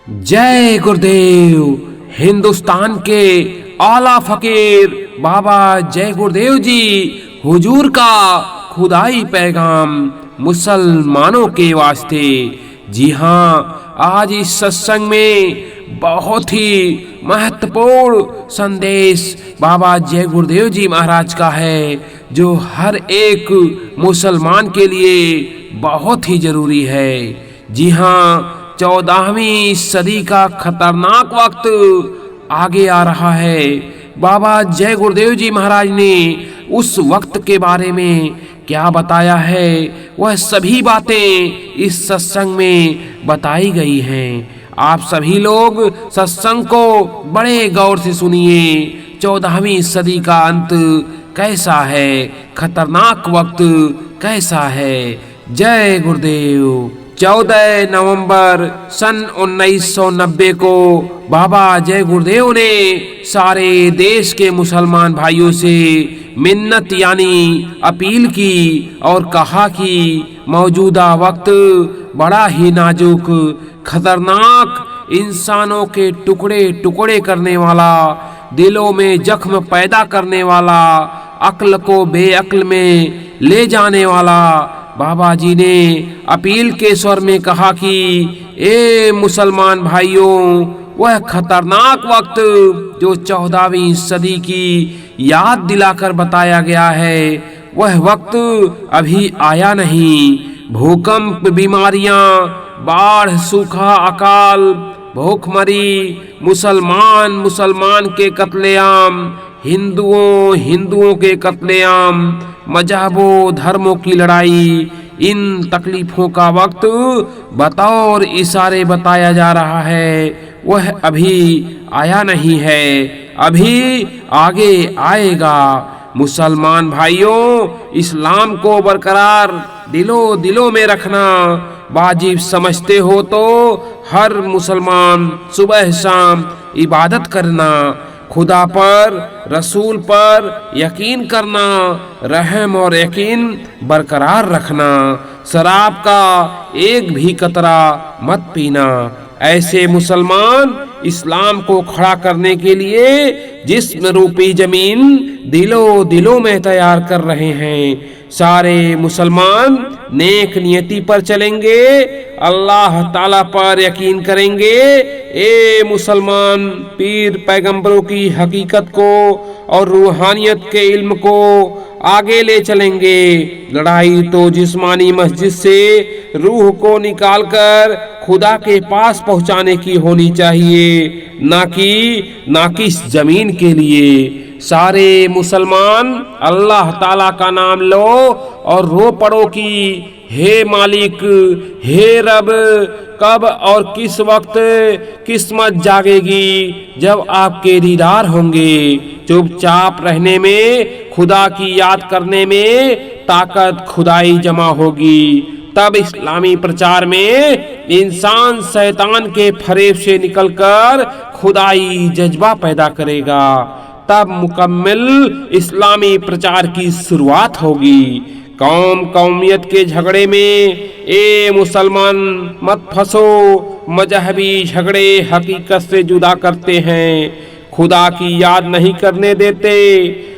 जय गुरुदेव। हिंदुस्तान के आला फकीर बाबा जय गुरुदेव जी हुजूर का खुदाई पैगाम मुसलमानों के वास्ते। जी हाँ, आज इस सत्संग में बहुत ही महत्वपूर्ण संदेश बाबा जय गुरुदेव जी महाराज का है, जो हर एक मुसलमान के लिए बहुत ही जरूरी है। जी हाँ, 14वीं सदी का खतरनाक वक्त आगे आ रहा है। बाबा जय गुरुदेव जी महाराज ने उस वक्त के बारे में क्या बताया है, वह सभी बातें इस सत्संग में बताई गई हैं। आप सभी लोग सत्संग को बड़े गौर से सुनिए। 14वीं सदी का अंत कैसा है, खतरनाक वक्त कैसा है। जय गुरुदेव। 14 नवंबर सन 1990 को बाबा जय गुरुदेव ने सारे देश के मुसलमान भाइयों से मिन्नत यानी अपील की और कहा कि मौजूदा वक्त बड़ा ही नाजुक, खतरनाक, इंसानों के टुकड़े टुकड़े करने वाला, दिलों में जख्म पैदा करने वाला, अक्ल को बेअक्ल में ले जाने वाला। बाबा जी ने अपील के स्वर में कहा कि ए मुसलमान भाइयों, वह खतरनाक वक्त जो 14वीं सदी की याद दिलाकर बताया गया है, वह वक्त अभी आया नहीं। भूकंप, बीमारियां, बाढ़, सूखा, अकाल, भूखमरी, मुसलमान के कत्लेआम, हिंदुओं के कत्लेआम, मजहबों धर्मों की लड़ाई, इन तकलीफों का वक्त बतौर इशारे बताया जा रहा है, वह अभी आया नहीं है, अभी आगे आएगा। मुसलमान भाइयों, इस्लाम को बरकरार दिलों में रखना वाजिब समझते हो तो हर मुसलमान सुबह शाम इबादत करना, खुदा पर, रसूल पर यकीन करना, रहम और यकीन बरकरार रखना, शराब का एक भी कतरा मत पीना। ऐसे मुसलमान इस्लाम को खड़ा करने के लिए जिस्म रूपी जमीन दिलों में तैयार कर रहे हैं। सारे मुसलमान नेक नियति पर चलेंगे, अल्लाह ताला पर यकीन करेंगे। ए मुसलमान, पीर पैगंबरों की हकीकत को और रूहानियत के इल्म को आगे ले चलेंगे। लड़ाई तो जिस्मानी मस्जिद से रूह को निकालकर खुदा के पास पहुंचाने की होनी चाहिए, ना कि इस जमीन के लिए। सारे मुसलमान अल्लाह ताला का नाम लो और रो पड़ो कि हे मालिक, हे रब, कब और किस वक्त किस्मत जागेगी जब आपके दीदार होंगे। चुपचाप रहने में, खुदा की याद करने में ताकत खुदाई जमा होगी। तब इस्लामी प्रचार में इंसान शैतान के फरेब से निकलकर खुदाई जज्बा पैदा करेगा। तब मुकम्मल इस्लामी प्रचार की शुरुआत होगी। कौमियत के झगड़े में ए मुसलमान मत फंसो। मजहबी झगड़े हकीकत से जुदा करते हैं, खुदा की याद नहीं करने देते,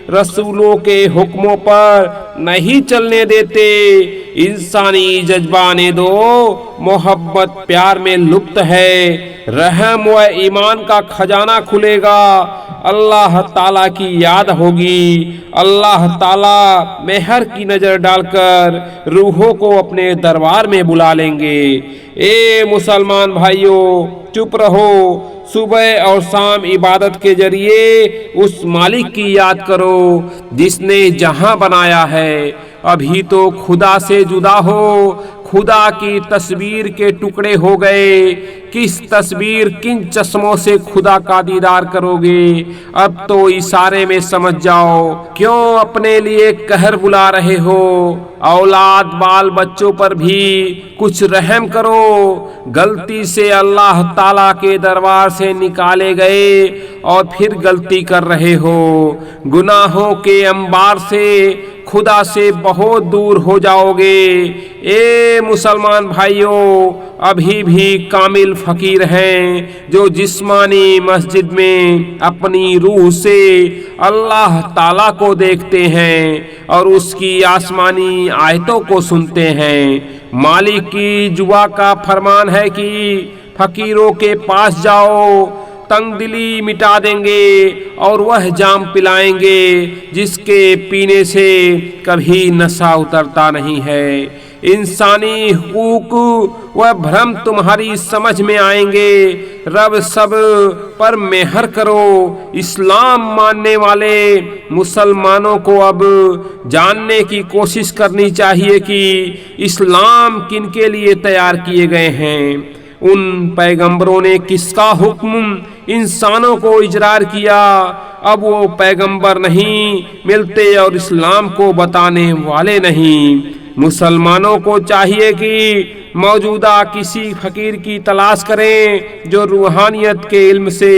रसूलों के हुक्मों पर नहीं चलने देते। इंसानी जज्बाने दो मोहब्बत प्यार में लुप्त है। रहम व ईमान का खजाना खुलेगा। अल्लाह ताला की याद होगी। अल्लाह ताला मेहर की नजर डालकर रूहों को अपने दरबार में बुला लेंगे। ए मुसलमान भाइयों, चुप रहो। सुबह और शाम इबादत के जरिए उस मालिक की याद करो जिसने जहां बनाया है। अभी तो खुदा से जुदा हो, खुदा की तस्वीर के टुकड़े हो गए। किस तस्वीर, किन चश्मों से खुदा का दीदार करोगे? अब तो इशारे में समझ जाओ। क्यों अपने लिए कहर बुला रहे हो? औलाद बाल बच्चों पर भी कुछ रहम करो। गलती से अल्लाह ताला के दरबार से निकाले गए और फिर गलती कर रहे हो। गुनाहों के अंबार से खुदा से बहुत दूर हो जाओगे। ए मुसलमान भाइयों, अभी भी कामिल फकीर हैं जो जिस्मानी मस्जिद में अपनी रूह से अल्लाह ताला को देखते हैं और उसकी आसमानी आयतों को सुनते हैं। मालिक की जुआ का फरमान है कि फकीरों के पास जाओ, तंगदिली मिटा देंगे और वह जाम पिलाएंगे जिसके पीने से कभी नशा उतरता नहीं है। इंसानी हुकूक व भ्रम तुम्हारी समझ में आएंगे। रब सब पर मेहर करो। इस्लाम मानने वाले मुसलमानों को अब जानने की कोशिश करनी चाहिए कि इस्लाम किनके लिए तैयार किए गए हैं। उन पैगंबरों ने किसका हुक्म इंसानों को इजरार किया। अब वो पैगंबर नहीं मिलते और इस्लाम को बताने वाले नहीं। मुसलमानों को चाहिए कि मौजूदा किसी फकीर की तलाश करें जो रूहानियत के इल्म से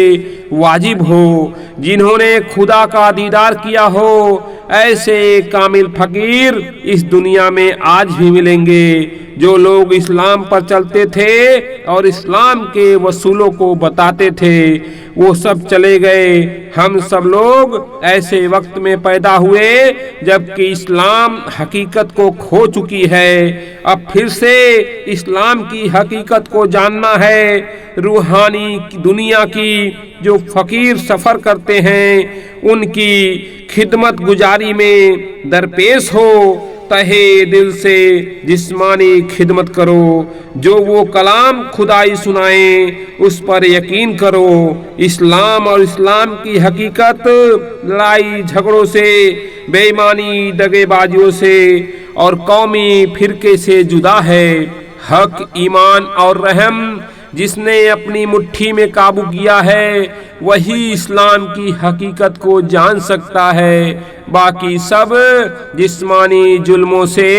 वाजिब हो, जिन्होंने खुदा का दीदार किया हो। ऐसे कामिल फकीर इस दुनिया में आज भी मिलेंगे। जो लोग इस्लाम पर चलते थे और इस्लाम के वसूलों को बताते थे, वो सब चले गए। हम सब लोग ऐसे वक्त में पैदा हुए जबकि इस्लाम हकीकत को खो चुकी है। अब फिर से इस्लाम की हकीकत को जानना है। रूहानी दुनिया की जो फकीर सफर करते हैं, उनकी खिदमत गुजारी में दरपेश हो। तहे दिल से जिस्मानी खिदमत करो। जो वो कलाम खुदाई सुनाए उस पर यकीन करो। इस्लाम और इस्लाम की हकीकत लड़ाई झगड़ों से, बेईमानी दगेबाजियों से और कौमी फिरके से जुदा है। हक, ईमान और रहम जिसने अपनी मुट्ठी में काबू किया है, वही इस्लाम की हकीकत को जान सकता है। बाकी सब जिस्मानी जुल्मों से,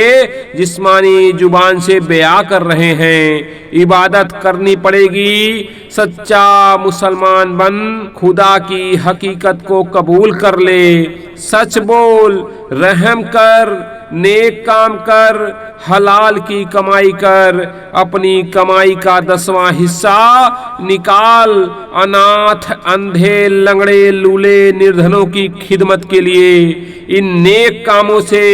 जिस्मानी जुबान से बयां कर रहे हैं। इबादत करनी पड़ेगी। सच्चा मुसलमान बन खुदा की हकीकत को कबूल कर ले। सच बोल, रहम कर, नेक काम कर, हलाल की कमाई कर। अपनी कमाई का 10वां हिस्सा निकाल अनाथ, अंधे, लंगड़े, लूले, निर्धनों की खिदमत के लिए। इन नेक कामों से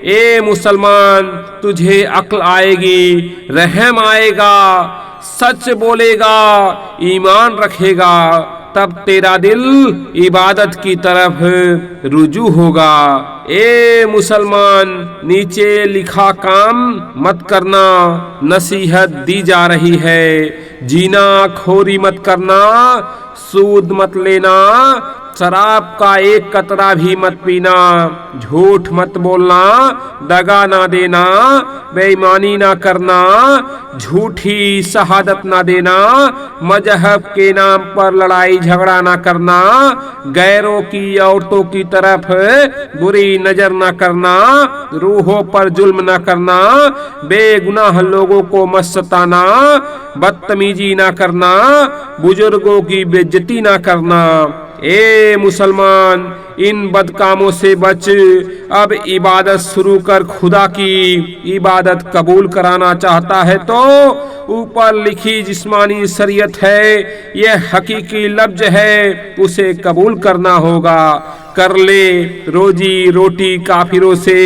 ए मुसलमान तुझे अक्ल आएगी, रहम आएगा, सच बोलेगा, ईमान रखेगा। तब तेरा दिल इबादत की तरफ रुजू होगा। ए मुसलमान, नीचे लिखा काम मत करना, नसीहत दी जा रही है। जीना खोरी मत करना, सूद मत लेना, शराब का एक कतरा भी मत पीना, झूठ मत बोलना, दगा ना देना, बेईमानी ना करना, झूठी शहादत ना देना, मजहब के नाम पर लड़ाई झगड़ा ना करना, गैरों की औरतों की तरफ बुरी नजर ना करना, रूहों पर जुल्म ना करना, बेगुनाह लोगों को मत सताना, बदतमीजी ना करना, बुजुर्गों की बेइज्जती ना करना। ए मुसलमान, इन बदकामों से बच। अब इबादत शुरू कर। खुदा की इबादत कबूल कराना चाहता है तो ऊपर लिखी जिस्मानी शरीयत है, यह हकीकी लफ्ज है, उसे कबूल करना होगा। कर ले। रोजी रोटी काफिरों से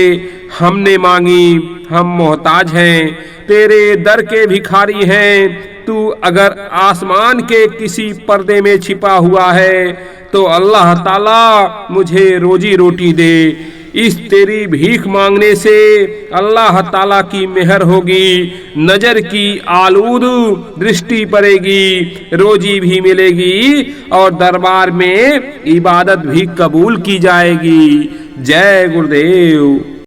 हमने मांगी, हम मोहताज हैं, तेरे दर के भिखारी हैं। तू अगर आसमान के किसी पर्दे में छिपा हुआ है तो अल्लाह ताला मुझे रोजी रोटी दे। इस तेरी भीख मांगने से अल्लाह ताला की मेहर होगी, नजर की आलूद दृष्टि पड़ेगी, रोजी भी मिलेगी और दरबार में इबादत भी कबूल की जाएगी। जय गुरुदेव।